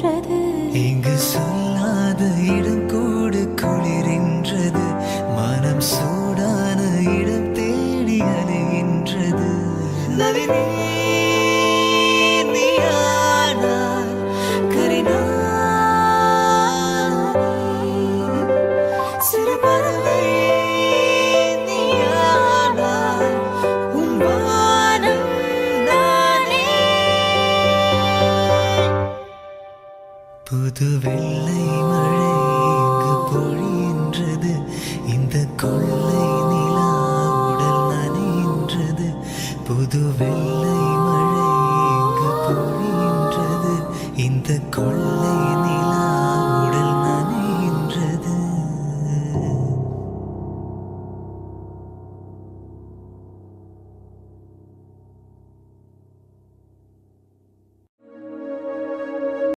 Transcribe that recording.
நின்றது. இங்கு சொல்லாத இடம் கூட குளிரின்றது. மனம் சூடான இடம் தேடி அலைகின்றது. நளினி புது வெள்ளை மழை இங்கு பொழிகின்றது. இந்த கொள்ளை நிலா உடல் நனைகின்றது. புது வெள்ளை மழை இங்கு பொழிகின்றது. இந்த கொள்ளை